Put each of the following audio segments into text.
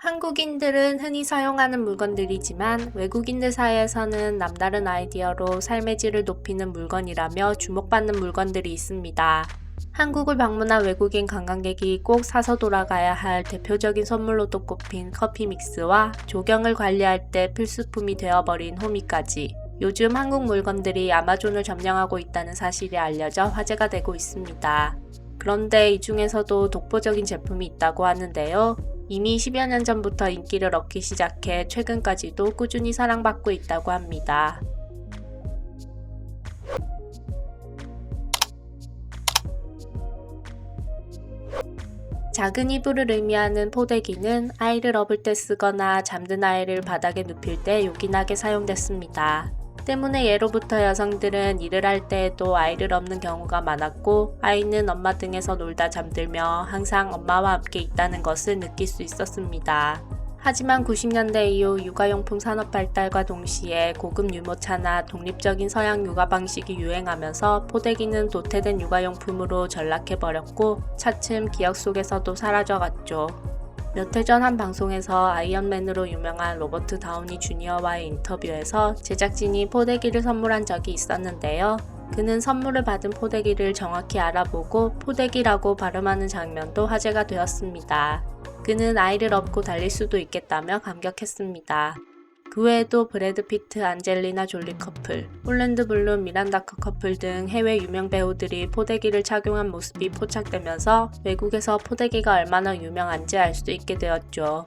한국인들은 흔히 사용하는 물건들이지만 외국인들 사이에서는 남다른 아이디어로 삶의 질을 높이는 물건이라며 주목받는 물건들이 있습니다. 한국을 방문한 외국인 관광객이 꼭 사서 돌아가야 할 대표적인 선물로도 꼽힌 커피 믹스와 조경을 관리할 때 필수품이 되어버린 호미까지 요즘 한국 물건들이 아마존을 점령하고 있다는 사실이 알려져 화제가 되고 있습니다. 그런데 이 중에서도 독보적인 제품이 있다고 하는데요. 이미 10여 년 전부터 인기를 얻기 시작해 최근까지도 꾸준히 사랑받고 있다고 합니다. 작은 이불을 의미하는 포대기는 아이를 업을 때 쓰거나 잠든 아이를 바닥에 눕힐 때 요긴하게 사용됐습니다. 때문에 예로부터 여성들은 일을 할 때에도 아이를 업는 경우가 많았고 아이는 엄마 등에서 놀다 잠들며 항상 엄마와 함께 있다는 것을 느낄 수 있었습니다. 하지만 90년대 이후 육아용품 산업 발달과 동시에 고급 유모차나 독립적인 서양 육아 방식이 유행하면서 포대기는 도태된 육아용품으로 전락해버렸고 차츰 기억 속에서도 사라져갔죠. 몇 해 전 한 방송에서 아이언맨으로 유명한 로버트 다우니 주니어와의 인터뷰에서 제작진이 포대기를 선물한 적이 있었는데요. 그는 선물을 받은 포대기를 정확히 알아보고 포대기라고 발음하는 장면도 화제가 되었습니다. 그는 아이를 업고 달릴 수도 있겠다며 감격했습니다. 그 외에도 브래드 피트, 안젤리나 졸리 커플, 올랜드 블룸, 미란다 커플 등 해외 유명 배우들이 포대기를 착용한 모습이 포착되면서 외국에서 포대기가 얼마나 유명한지 알 수 있게 되었죠.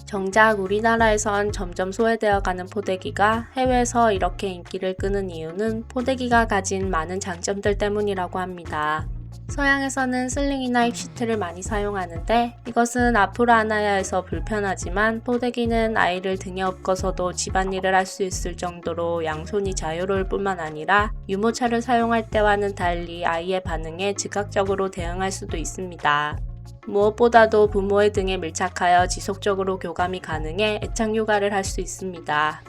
정작 우리나라에선 점점 소외되어가는 포대기가 해외에서 이렇게 인기를 끄는 이유는 포대기가 가진 많은 장점들 때문이라고 합니다. 서양에서는 슬링이나 힙시트를 많이 사용하는데 이것은 앞으로 안아야 해서 불편하지만 포대기는 아이를 등에 업고서도 집안일을 할 수 있을 정도로 양손이 자유로울 뿐만 아니라 유모차를 사용할 때와는 달리 아이의 반응에 즉각적으로 대응할 수도 있습니다. 무엇보다도 부모의 등에 밀착하여 지속적으로 교감이 가능해 애착 육아를 할 수 있습니다.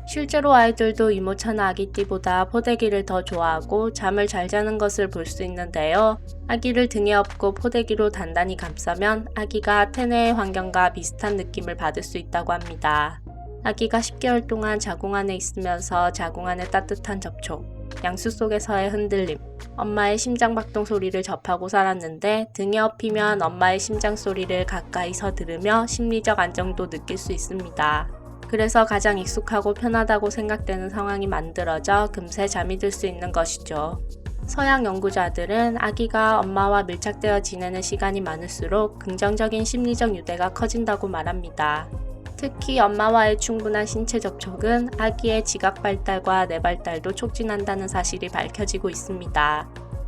실제로 아이들도 유모차나 아기띠보다 포대기를 더 좋아하고 잠을 잘 자는 것을 볼 수 있는데요. 아기를 등에 업고 포대기로 단단히 감싸면 아기가 태내의 환경과 비슷한 느낌을 받을 수 있다고 합니다. 아기가 10개월 동안 자궁 안에 있으면서 자궁 안의 따뜻한 접촉, 양수 속에서의 흔들림, 엄마의 심장박동 소리를 접하고 살았는데 등에 업히면 엄마의 심장 소리를 가까이서 들으며 심리적 안정도 느낄 수 있습니다. 그래서 가장 익숙하고 편하다고 생각되는 상황이 만들어져 금세 잠이 들 수 있는 것이죠. 서양 연구자들은 아기가 엄마와 밀착되어 지내는 시간이 많을수록 긍정적인 심리적 유대가 커진다고 말합니다. 특히 엄마와의 충분한 신체 접촉은 아기의 지각 발달과 뇌 발달도 촉진한다는 사실이 밝혀지고 있습니다.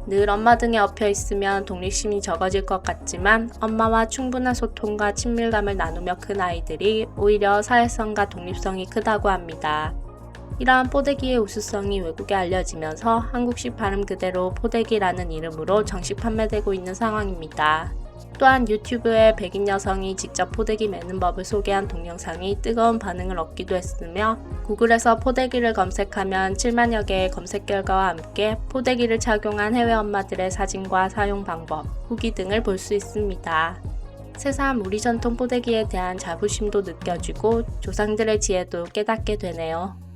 늘 엄마 등에 엎여 있으면 독립심이 적어질 것 같지만 엄마와 충분한 소통과 친밀감을 나누며 큰 아이들이 오히려 사회성과 독립성이 크다고 합니다. 이러한 포대기의 우수성이 외국에 알려지면서 한국식 발음 그대로 포대기라는 이름으로 정식 판매되고 있는 상황입니다. 또한 유튜브에 백인 여성이 직접 포대기 매는 법을 소개한 동영상이 뜨거운 반응을 얻기도 했으며 구글에서 포대기를 검색하면 7만여 개의 검색 결과와 함께 포대기를 착용한 해외 엄마들의 사진과 사용 방법, 후기 등을 볼 수 있습니다. 새삼 우리 전통 포대기에 대한 자부심도 느껴지고 조상들의 지혜도 깨닫게 되네요.